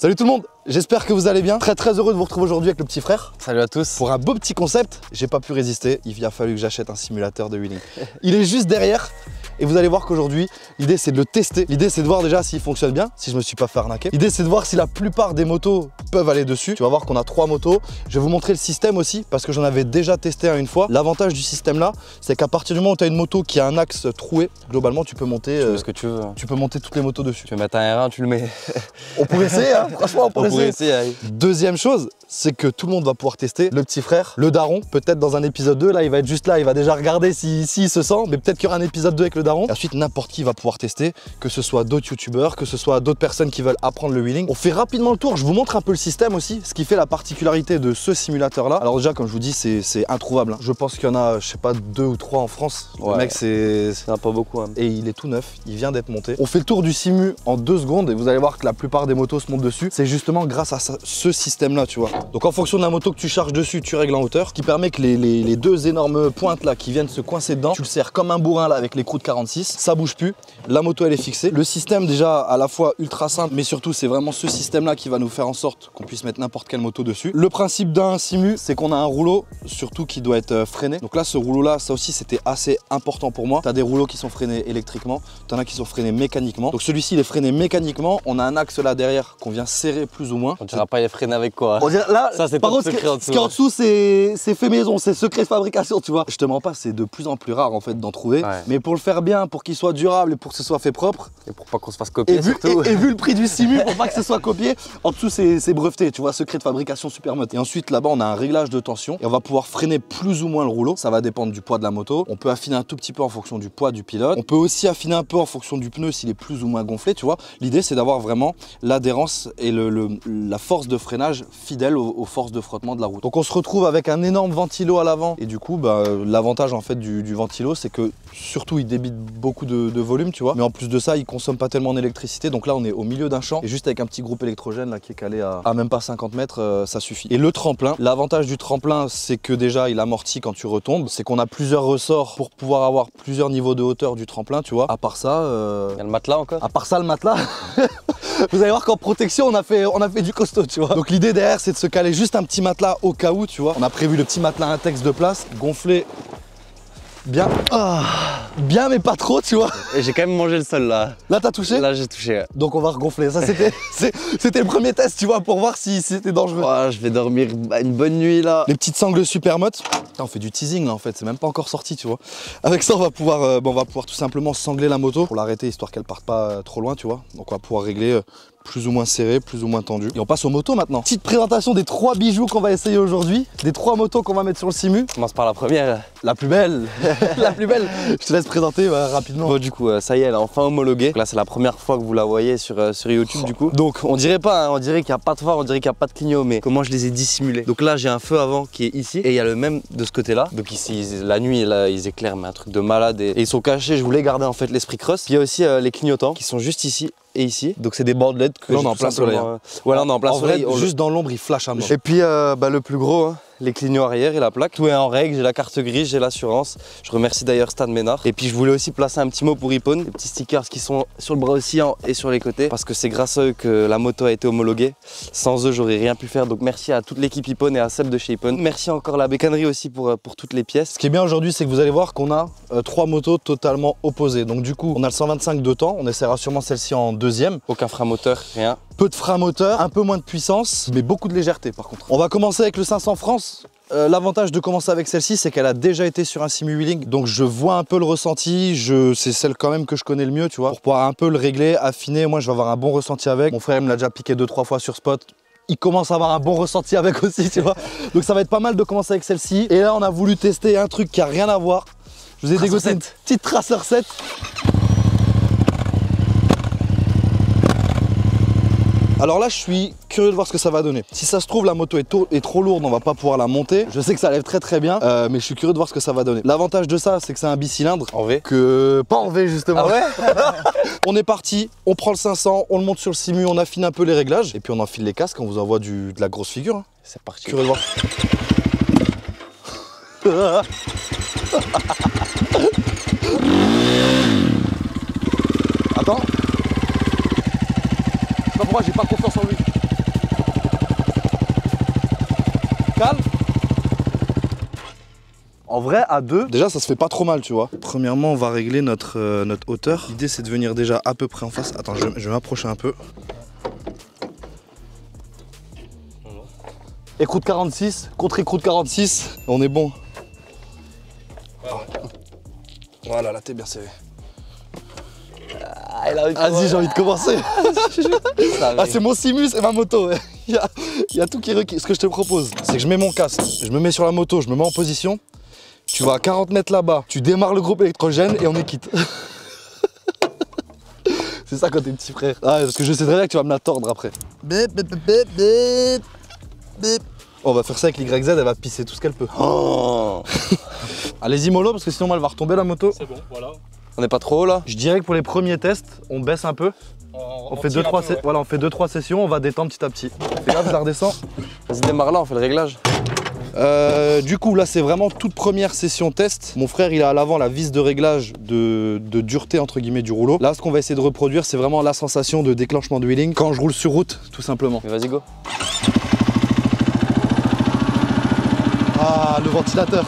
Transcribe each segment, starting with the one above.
Salut tout le monde, j'espère que vous allez bien. Très heureux de vous retrouver aujourd'hui avec le petit frère. Salut à tous. Pour un beau petit concept, j'ai pas pu résister, il a fallu que j'achète un simulateur de wheeling. Il est juste derrière et vous allez voir qu'aujourd'hui, l'idée c'est de le tester. L'idée c'est de voir déjà s'il fonctionne bien, si je me suis pas fait arnaquer. L'idée c'est de voir si la plupart des motos peuvent aller dessus. Tu vas voir qu'on a 3 motos. Je vais vous montrer le système aussi parce que j'en avais déjà testé un une fois. L'avantage du système là, c'est qu'à partir du moment où tu as une moto qui a un axe troué, globalement tu peux monter ce que tu veux. Tu peux monter toutes les motos dessus. Tu veux mettre un R1, tu le mets. On pourrait essayer, hein. Franchement, on pourrait essayer. Allez. Deuxième chose, c'est que tout le monde va pouvoir tester. Le petit frère, le daron, peut-être dans un épisode 2, là il va être juste là, il va déjà regarder s'il se sent, mais peut-être qu'il y aura un épisode 2 avec le daron. Et ensuite, n'importe qui va pouvoir tester, que ce soit d'autres youtubeurs, que ce soit d'autres personnes qui veulent apprendre le wheeling. On fait rapidement le tour, je vous montre un peu le système aussi, ce qui fait la particularité de ce simulateur là. Alors déjà, comme je vous dis, c'est introuvable, hein. Je pense qu'il y en a, je sais pas, 2 ou 3 en France. Ouais. Le mec, c'est pas beaucoup. Hein. Et il est tout neuf, il vient d'être monté. On fait le tour du simu en 2 secondes et vous allez voir que la plupart des motos se montent dessus. C'est justement grâce à ce système là, tu vois. Donc en fonction de la moto que tu charges dessus, tu règles en hauteur, ce qui permet que les 2 énormes pointes là qui viennent se coincer dedans, tu le serres comme un bourrin là avec les croûtes 46, ça bouge plus, la moto elle est fixée. Le système déjà à la fois ultra simple, mais surtout c'est vraiment ce système là qui va nous faire en sorte qu'on puisse mettre n'importe quelle moto dessus. Le principe d'un simu, c'est qu'on a un rouleau surtout qui doit être freiné. Donc là ce rouleau là, ça aussi c'était assez important pour moi. Tu as des rouleaux qui sont freinés électriquement, tu en as qui sont freinés mécaniquement. Donc celui-ci il est freiné mécaniquement, on a un axe là derrière qu'on vient serrer plus ou moins. On dira pas il est freiné avec quoi. On dirait, là, ça c'est par pas contre, secret en dessous. Ce qui est en dessous c'est fait maison, c'est secret de fabrication, tu vois. Je te mens pas, c'est de plus en plus rare en fait d'en trouver. Ouais. Mais pour le faire bien, pour qu'il soit durable et pour que ce soit fait propre. Et pour pas qu'on se fasse copier surtout. Et vu le prix du simu, pour pas que ce soit copié, en dessous c'est breveté, tu vois, secret de fabrication super mode. Et ensuite là-bas on a un réglage de tension et on va pouvoir freiner plus ou moins le rouleau. Ça va dépendre du poids de la moto. On peut affiner un tout petit peu en fonction du poids du pilote. On peut aussi affiner un peu en fonction du pneu s'il est plus ou moins gonflé, tu vois. L'idée c'est d'avoir vraiment l'adhérence et la force de freinage fidèle aux forces de frottement de la route. Donc on se retrouve avec un énorme ventilo à l'avant et du coup l'avantage en fait du ventilo c'est que surtout il débite beaucoup de volume, tu vois, mais en plus de ça il consomme pas tellement d'électricité. Donc là on est au milieu d'un champ et juste avec un petit groupe électrogène là qui est calé à même pas 50 mètres, ça suffit. Et le tremplin, l'avantage du tremplin c'est que déjà il amortit quand tu retombes, c'est qu'on a plusieurs ressorts pour pouvoir avoir plusieurs niveaux de hauteur du tremplin, tu vois. À part ça, il y a le matelas encore. À part ça le matelas vous allez voir qu'en protection on a fait du costaud, tu vois. Donc l'idée derrière c'est de se caler juste un petit matelas au cas où, tu vois. On a prévu le petit matelas Intex de place, gonflé bien, bien mais pas trop, tu vois. Et j'ai quand même mangé le sol là. Là t'as touché? Là j'ai touché. Ouais. Donc on va regonfler. Ça c'était le premier test, tu vois, pour voir si c'était dangereux. Oh, je vais dormir une bonne nuit là. Les petites sangles super mottes. On fait du teasing là en fait, c'est même pas encore sorti, tu vois. Avec ça on va pouvoir tout simplement sangler la moto pour l'arrêter histoire qu'elle parte pas trop loin, tu vois. Donc on va pouvoir régler plus ou moins serré, plus ou moins tendu. Et on passe aux motos maintenant. Petite présentation des 3 bijoux qu'on va essayer aujourd'hui, des 3 motos qu'on va mettre sur le simu. On commence par la première. La plus belle. La plus belle. Je te laisse présenter rapidement. Bon du coup ça y est, elle est enfin homologuée. Donc là c'est la première fois que vous la voyez sur YouTube du coup. Donc on dirait pas, hein, on dirait qu'il n'y a pas de phare, on dirait qu'il n'y a pas de clignot, mais comment je les ai dissimulés. Donc là j'ai un feu avant qui est ici et il y a le même de ce côté là. Donc ici la nuit là ils éclairent mais un truc de malade et ils sont cachés. Je voulais garder en fait l'esprit cross. Puis il y a aussi les clignotants qui sont juste ici et ici. Donc c'est des bords de LED que là on est en plein soleil. Ouais là on est en plein soleil. Juste dans l'ombre il flash un mort. Et puis le plus gros, hein, les clignots arrière et la plaque. Tout est en règle, j'ai la carte grise, j'ai l'assurance. Je remercie d'ailleurs Stan Ménard. Et puis je voulais aussi placer un petit mot pour Hippone. Les petits stickers qui sont sur le bras aussi et sur les côtés. Parce que c'est grâce à eux que la moto a été homologuée. Sans eux j'aurais rien pu faire. Donc merci à toute l'équipe Hippone et à Seb de chez Hippone. Merci encore à la bécannerie aussi pour toutes les pièces. Ce qui est bien aujourd'hui c'est que vous allez voir qu'on a 3 motos totalement opposées. Donc du coup on a le 125 de temps, on essaiera sûrement celle-ci en deuxième. Aucun frein moteur, rien. Peu de frein moteur, un peu moins de puissance, mais beaucoup de légèreté par contre. On va commencer avec le 500 France. L'avantage de commencer avec celle-ci, c'est qu'elle a déjà été sur un simu wheeling, donc je vois un peu le ressenti, c'est celle quand même que je connais le mieux, tu vois, pour pouvoir un peu le régler, affiner. Moi je vais avoir un bon ressenti avec. Mon frère il me l'a déjà piqué 2-3 fois sur spot. Il commence à avoir un bon ressenti avec aussi, tu vois. Donc ça va être pas mal de commencer avec celle-ci. Et là on a voulu tester un truc qui a rien à voir. Je vous ai dégoté une petite Tracer 7. Alors là, je suis curieux de voir ce que ça va donner. Si ça se trouve, la moto est trop lourde, on va pas pouvoir la monter. Je sais que ça lève très bien, mais je suis curieux de voir ce que ça va donner. L'avantage de ça, c'est que c'est un bicylindre. En V. Pas en V justement. Ah ouais. On est parti, on prend le 500, on le monte sur le simu, on affine un peu les réglages, et puis on enfile les casques, on vous envoie de la grosse figure. Hein. C'est parti. Curieux de voir. Attends. Je sais pas pourquoi j'ai pas confiance en lui. En vrai, à deux, déjà ça se fait pas trop mal, tu vois. Premièrement, on va régler notre hauteur. L'idée c'est de venir déjà à peu près en face. Attends, je vais m'approcher un peu. Écroute 46, contre écroute 46, on est bon. Voilà, là t'es bien serré. Vas-y, j'ai envie de commencer. Ah, c'est mon Simus et ma moto. Il y a tout qui est requis. Ce que je te propose, c'est que je mets mon casque, je me mets sur la moto, je me mets en position. Tu vas à 40 mètres là-bas, tu démarres le groupe électrogène et on est quitte. C'est ça quand t'es petit frère. Ah, parce que je sais très bien que tu vas me la tordre après. On va faire ça avec l'YZ, elle va pisser tout ce qu'elle peut. Oh. Allez-y mollo, parce que sinon elle va retomber la moto. C'est bon, voilà. On n'est pas trop haut là? Je dirais que pour les premiers tests, on baisse un peu. On fait 2-3 sessions, on va détendre petit à petit. Fais gaffe, ça redescend. Vas-y, démarre là, on fait le réglage. Du coup, là, c'est vraiment toute première session test. Mon frère, il a à l'avant la vis de réglage de dureté, entre guillemets, du rouleau. Là, ce qu'on va essayer de reproduire, c'est vraiment la sensation de déclenchement de wheeling quand je roule sur route, tout simplement. Mais vas-y, go. Ah, le ventilateur.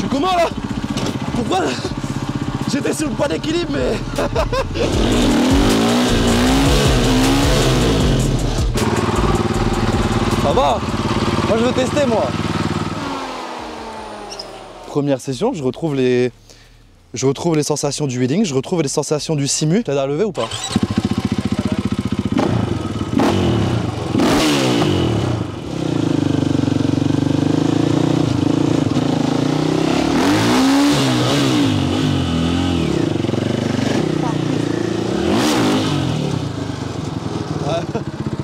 Comment là? Pourquoi là? J'étais sur le point d'équilibre mais... Ça va? Moi je veux tester moi. Première session, je retrouve les sensations du wheeling, je retrouve les sensations du simu. T'as à lever ou pas?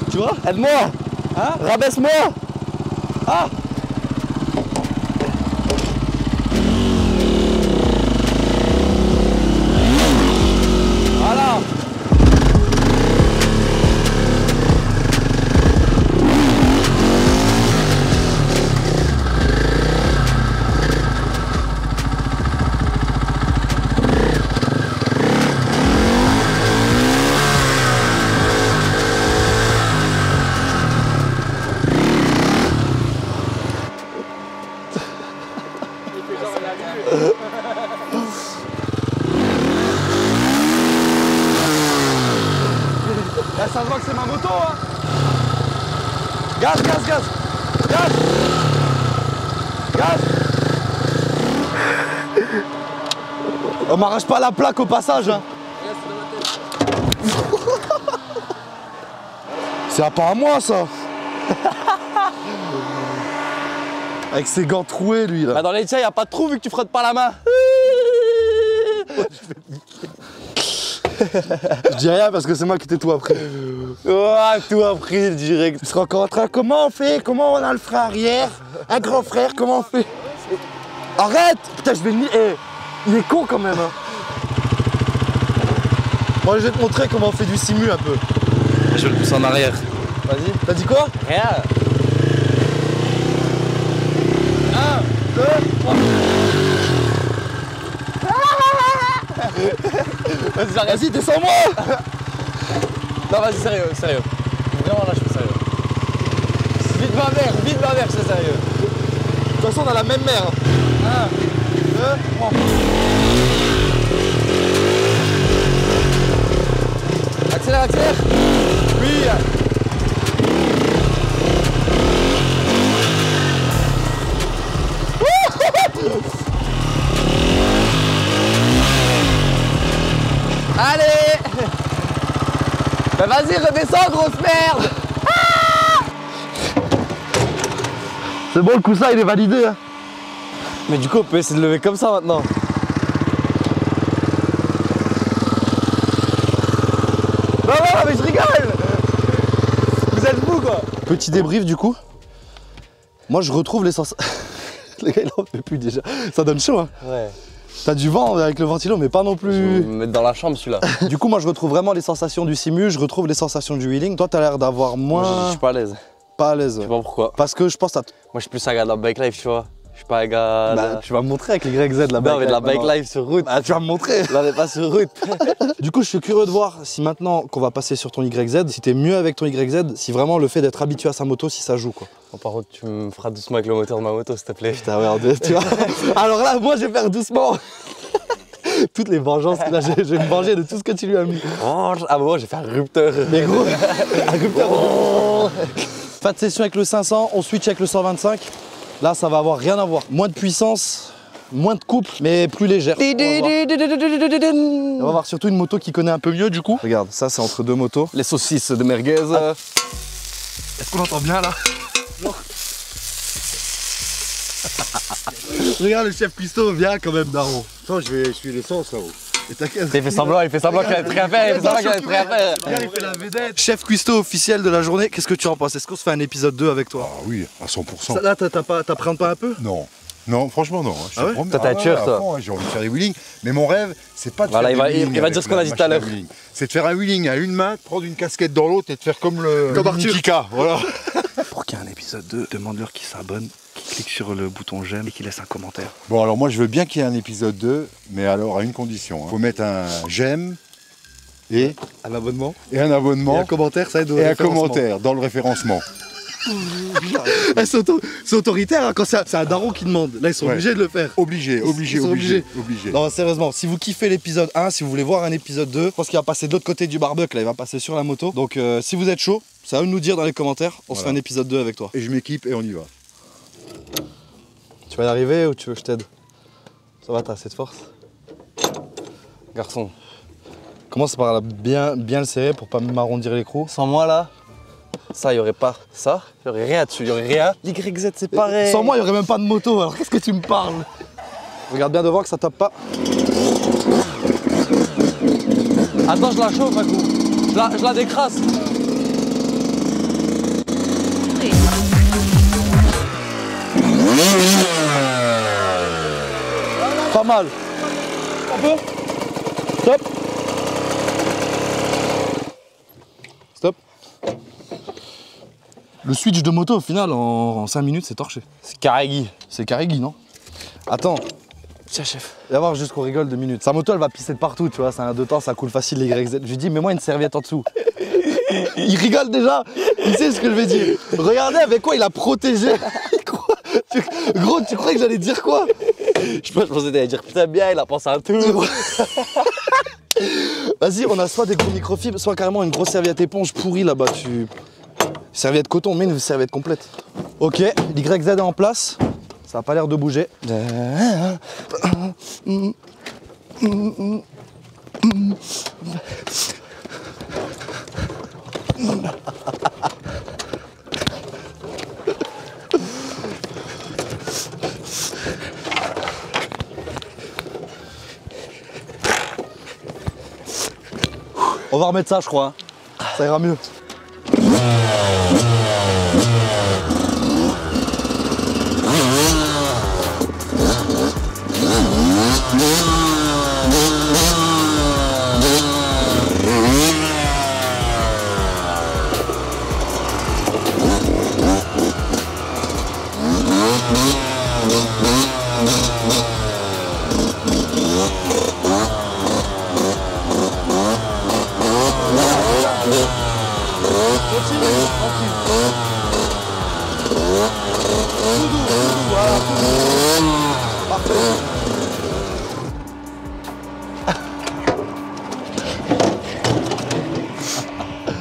Tu vois? Aide-moi! Hein? Rabaisse-moi! Ah! Voilà! Là ça se voit que c'est ma moto hein. Gaz, gaz, gaz. Gaz. Gaz. On m'arrache pas la plaque au passage hein. C'est pas à moi ça. Avec ses gants troués lui là. Bah dans les tiens, y a pas de trou vu que tu frottes pas la main. Je dis rien parce que c'est moi qui t'ai tout appris. Ouah, tout appris direct. Tu seras encore en train, comment on fait? Comment on a le frein arrière? Un grand frère, comment on fait? Arrête! Putain, je vais le nier. Il est con quand même. Hein. Moi, je vais te montrer comment on fait du simu un peu. Je vais le pousser en arrière. Vas-y. T'as dit quoi? Rien. 1, 2, 3. Vas-y, descends-moi! Non, vas-y, sérieux, sérieux. Vraiment là, je suis sérieux. Vite ma mère, je suis sérieux. De toute façon, on a la même mère. 1, 2, 3. Accélère, accélère. Oui! Allez. Bah vas-y, redescends, grosse merde. C'est bon, le coussin, il est validé. Hein. Mais du coup, on peut essayer de lever comme ça maintenant. Bah voilà, mais je rigole. Vous êtes fous quoi. Petit débrief du coup. Moi je retrouve les sensations. Les gars il en fait plus déjà. Ça donne chaud hein. Ouais. T'as du vent avec le ventilo mais pas non plus. Je vais me mettre dans la chambre celui-là. Du coup moi je retrouve vraiment les sensations du simu, je retrouve les sensations du wheeling. Toi t'as l'air d'avoir Moi, je moins. suis pas à l'aise. Pas à l'aise. Je sais pas pourquoi. Parce que je pense à. Moi, je suis plus un gars de la bike life, tu vois. Je suis pas un gars. Bah, tu vas me montrer avec les YZ la bike. Non, mais de la bike life sur route. Bah, tu vas me montrer. Là, on est pas sur route. Du coup, je suis curieux de voir si maintenant qu'on va passer sur ton YZ, si t'es mieux avec ton YZ, si vraiment le fait d'être habitué à sa moto, si ça joue quoi. Bon, par contre, tu me feras doucement avec le moteur de ma moto, s'il te plaît. Putain, ouais, tu vois. Alors là, moi, je vais faire doucement. Toutes les vengeances, là, je vais me venger de tout ce que tu lui as mis. Oh, ah, bon, j'ai fait un rupteur. Mais gros, un rupteur. Pas de session avec le 500, on switch avec le 125. Là, ça va avoir rien à voir. Moins de puissance, moins de couple, mais plus légère. On va voir surtout une moto qui connaît un peu mieux du coup. Regarde, ça c'est entre deux motos. Les saucisses de merguez. Est-ce qu'on entend bien là? Regarde le chef cuistot, viens quand même Daron. Attends, je suis l'essence là-haut. Et t'inquiète. Il fait semblant qu'il allait être prêt à faire. Il fait semblant qu'il allait être prêt à faire. Regarde, il fait la vedette. Chef cuistot officiel de la journée, qu'est-ce que tu en penses? Est-ce qu'on se fait un épisode 2 avec toi? Ah oui, à 100%. Ça, là, t'appréhendes pas un peu? Non. Non, franchement non. Je te Ah ouais promets. Toi, t'as tueur, à toi. fond, j'ai envie de faire des wheelings. Mais mon rêve, c'est pas de Voilà, faire des il va wheelings dire avec ce qu'on a la dit tout à machine l'heure. wheeling. C'est de faire un wheeling à une main, de prendre une casquette dans l'autre et de faire comme le Arthur. Nikica, voilà. Pour qu'il y ait un épisode 2, demande-leur qui s'abonne, qui clique sur le bouton j'aime et qui laisse un commentaire. Bon alors moi je veux bien qu'il y ait un épisode 2, mais alors à une condition. Faut mettre un j'aime et Un abonnement un et abonnement un commentaire, ça aide au et un référencement. commentaire dans le référencement. Eh, c'est autoritaire hein, quand c'est un daron qui demande. Là, ils sont Ouais. obligés de le faire. Obligé. Ils sont obligés. Obligé. Non, sérieusement, si vous kiffez l'épisode 1, si vous voulez voir un épisode 2, je pense qu'il va passer de l'autre côté du barbecue, là, il va passer sur la moto. Donc, si vous êtes chaud, ça va nous dire dans les commentaires. On se fait un épisode 2 avec toi. Et je m'équipe et on y va. Tu vas y arriver ou tu veux que je t'aide? Ça va, t'as assez de force? Garçon, Commence par bien le serrer pour pas m'arrondir l'écrou. sans moi là, ça, il y aurait pas ça. Il y aurait rien dessus. Il y aurait rien. L'YZ, c'est pareil. Sans moi, il y aurait même pas de moto, alors qu'est-ce que tu me parles? Regarde bien devant que ça tape pas. Attends, je la chauffe un coup. Je la décrasse. Pas mal. Un peu. Stop. Stop. Le switch de moto au final en 5 minutes c'est torché. C'est Carrégui. C'est Carrégui non? Attends, Tiens, chef. viens voir juste qu'on rigole 2 minutes. Sa moto elle va pisser de partout tu vois, c'est un 2 temps, ça coule facile les YZ. Je lui dis mets-moi une serviette en dessous. Il rigole déjà, il sait ce que je vais dire. Regardez avec quoi il a protégé. Gros, tu croyais que j'allais dire quoi? Je pensais que t'allais dire putain bien, il a pensé à tout. Vas-y, on a soit des gros microfibres, soit carrément une grosse serviette éponge pourrie là-bas. Serviette coton, mais une serviette complète. Ok, l'YZ est en place. Ça a pas l'air de bouger. On va remettre ça, je crois. Hein. Ça ira mieux.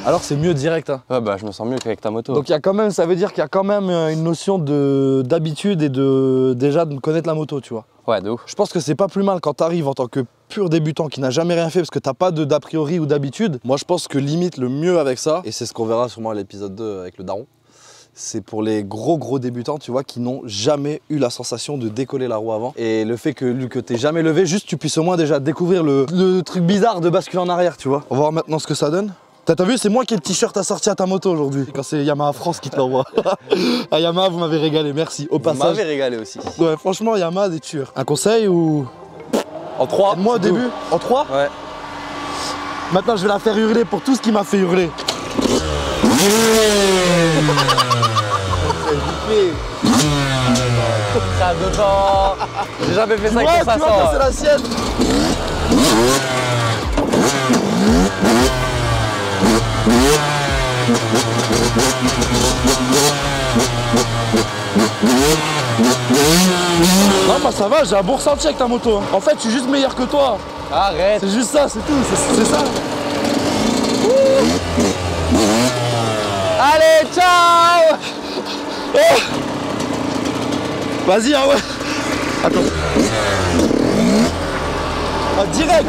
Alors c'est mieux direct. Hein. Ouais, bah, je me sens mieux qu'avec ta moto. Donc il y a quand même, ça veut dire qu'il y a quand même une notion d'habitude et déjà de connaître la moto, tu vois. Ouais, de ouf. Je pense que c'est pas plus mal quand t'arrives en tant que pur débutant qui n'a jamais rien fait parce que t'as pas d'a priori ou d'habitude. Moi je pense que limite le mieux avec ça, et c'est ce qu'on verra sûrement à l'épisode 2 avec le daron, c'est pour les gros débutants, tu vois, qui n'ont jamais eu la sensation de décoller la roue avant. Et le fait que t'aies jamais levé, juste tu puisses au moins déjà découvrir le truc bizarre de basculer en arrière, tu vois. On va voir maintenant ce que ça donne. T'as vu, c'est moi qui ai le t-shirt assorti à ta moto aujourd'hui. Quand c'est Yamaha France qui te l'envoie. Ah, Yamaha, vous m'avez régalé, merci. Au passage. Vous m'avez régalé aussi. Ouais, franchement, Yamaha, des tueurs. Un conseil ou. En 3. Moi au début. En 3 ? Ouais. Maintenant, je vais la faire hurler pour tout ce qui m'a fait hurler. Ça dedans. J'ai jamais fait ça avec 500. Tu vois, quand c'est la sienne. Non, bah ça va, j'ai un bon ressenti avec ta moto. En fait, je suis juste meilleur que toi. Arrête. C'est juste ça, c'est tout, c'est ça. Allez, ciao. Oh. Vas-y, ah ouais. Attends. Ah, direct.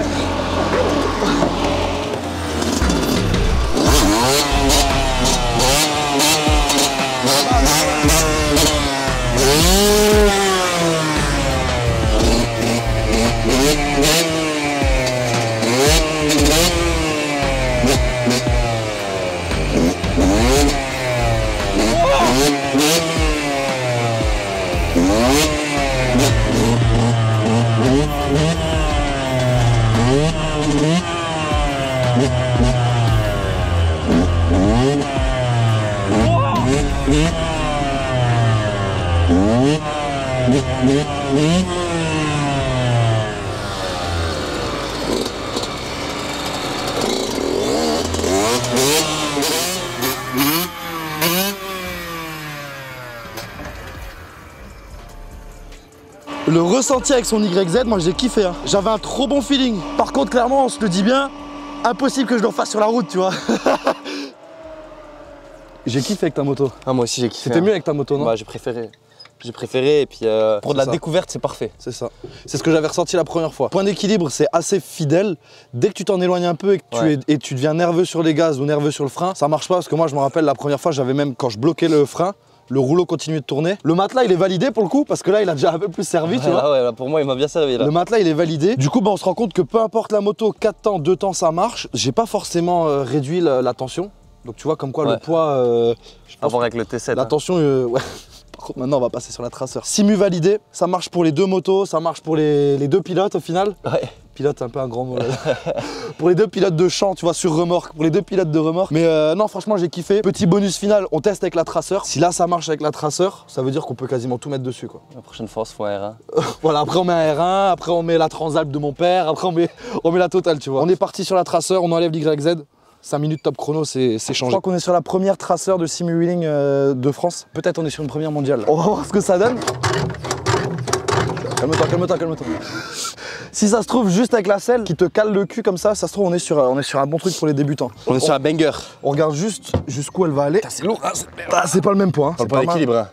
Le ressenti avec son YZ, moi j'ai kiffé. Hein. J'avais un trop bon feeling. Par contre, clairement, on se le dit bien, impossible que je le refasse sur la route, tu vois. J'ai kiffé avec ta moto. Ah, moi aussi j'ai kiffé. C'était mieux avec ta moto, non? Bah, j'ai préféré. J'ai préféré et puis pour de la découverte, c'est parfait. C'est ça. C'est ce que j'avais ressenti la première fois. Point d'équilibre, c'est assez fidèle. Dès que tu t'en éloignes un peu et que tu deviens nerveux sur les gaz ou nerveux sur le frein, ça marche pas parce que moi, je me rappelle la première fois, j'avais même quand je bloquais le frein, le rouleau continuait de tourner. Le matelas, il est validé pour le coup parce que là, il a déjà un peu plus servi, tu vois. Là, ouais, là, pour moi, il m'a bien servi là. Le matelas, il est validé. Du coup, bah, on se rend compte que peu importe la moto, 4 temps, 2 temps, ça marche. J'ai pas forcément réduit la tension. Donc tu vois comme quoi le poids, je pense à voir avec le T7. la tension, ouais. Par contre maintenant on va passer sur la Tracer. Simu validé, ça marche pour les deux motos, ça marche pour les deux pilotes au final. Ouais. Pilote c'est un peu un grand mot là. Pour les deux pilotes de champ, tu vois, sur remorque, pour les deux pilotes de remorque. Mais non franchement j'ai kiffé. Petit bonus final, on teste avec la Tracer. Si là ça marche avec la Tracer, ça veut dire qu'on peut quasiment tout mettre dessus quoi. La prochaine fois on se fait un R1. Voilà, après on met un R1, après on met la Transalp de mon père, après on met la totale tu vois. On est parti sur la Tracer, on enlève l'YZ. 5 minutes top chrono, c'est changé. Je crois qu'on est sur la première Tracer de Simu Wheeling de France. Peut-être on est sur une première mondiale. On va voir ce que ça donne. Calme-toi, calme-toi, calme-toi. Si ça se trouve, juste avec la selle qui te cale le cul comme ça se trouve, on est sur un bon truc pour les débutants. On est sur un banger. On regarde juste jusqu'où elle va aller. C'est lourd, hein, c'est pas le même poids. Hein. C'est pas l'équilibre.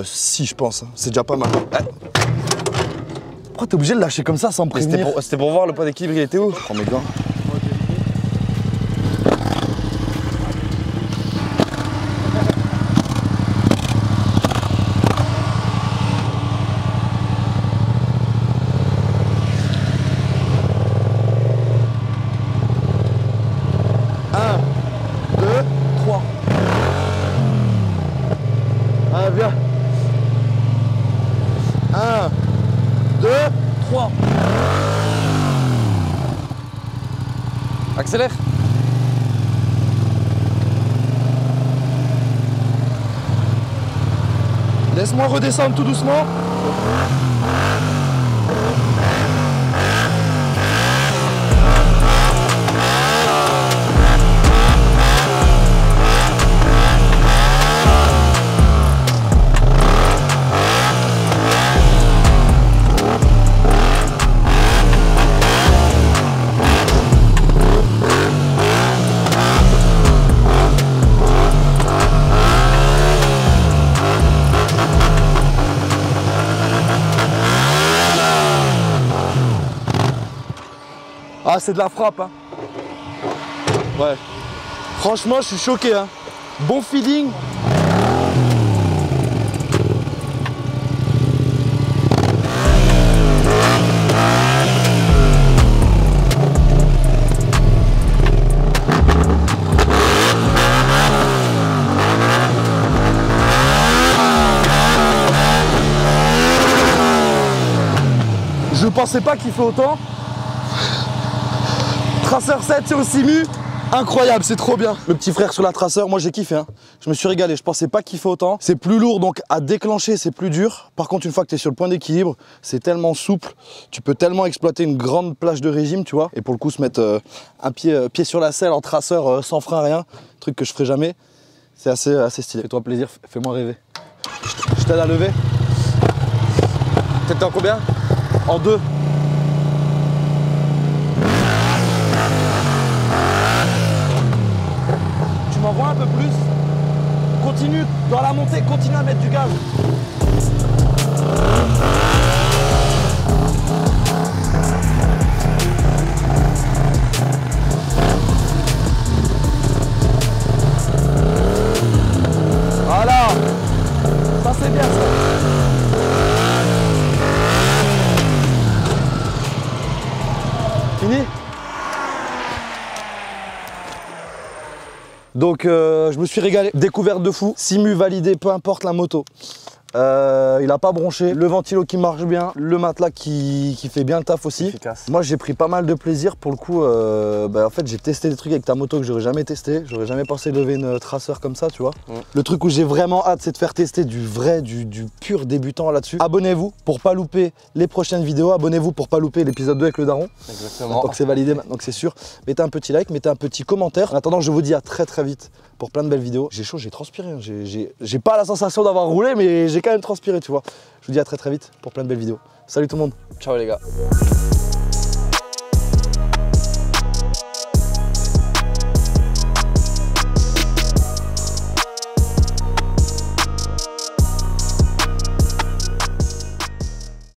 Si, je pense. Hein. C'est déjà pas mal. Pourquoi t'es obligé de lâcher comme ça sans me prévenir? C'était pour voir le point d'équilibre, il était où? Je prends mes gants. Viens. 1, 2, 3. Accélère. Laisse-moi redescendre tout doucement. Ah, c'est de la frappe, hein. Ouais. Franchement, je suis choqué, hein. Bon feeling. pensais pas qu'il fait autant. Tracer 7 sur le Simu, incroyable, c'est trop bien. Le petit frère sur la Tracer, moi j'ai kiffé, hein. Je me suis régalé, je pensais pas qu'il fait autant. C'est plus lourd, donc à déclencher c'est plus dur. Par contre, une fois que tu es sur le point d'équilibre, c'est tellement souple, tu peux tellement exploiter une grande plage de régime, tu vois. Et pour le coup, se mettre un pied sur la selle en Tracer sans frein, rien, truc que je ferai jamais, c'est assez stylé. Fais-toi plaisir, fais-moi rêver. Je t'aide à lever. T'es en combien? En 2. Tu m'envoies un peu plus. Continue dans la montée, continue à mettre du gaz. Voilà. Ça c'est bien ça. Fini? Donc je me suis régalé, découverte de fou, Simu validé, peu importe la moto. Il a pas bronché, le ventilo qui marche bien, le matelas qui fait bien le taf aussi. Efficace. Moi j'ai pris pas mal de plaisir pour le coup. En fait j'ai testé des trucs avec ta moto que j'aurais jamais testé. J'aurais jamais pensé lever une Tracer comme ça, tu vois. Le truc où j'ai vraiment hâte, c'est de faire tester du vrai, du pur débutant là-dessus. Abonnez-vous pour pas louper les prochaines vidéos. Abonnez-vous pour pas louper l'épisode 2 avec le daron. Exactement. Donc c'est validé maintenant que c'est sûr. Mettez un petit like, mettez un petit commentaire. En attendant, je vous dis à très vite pour plein de belles vidéos. J'ai chaud, j'ai transpiré. Hein. J'ai pas la sensation d'avoir roulé, mais j'ai quand même transpiré, tu vois. Je vous dis à très vite pour plein de belles vidéos. Salut tout le monde. Ciao les gars.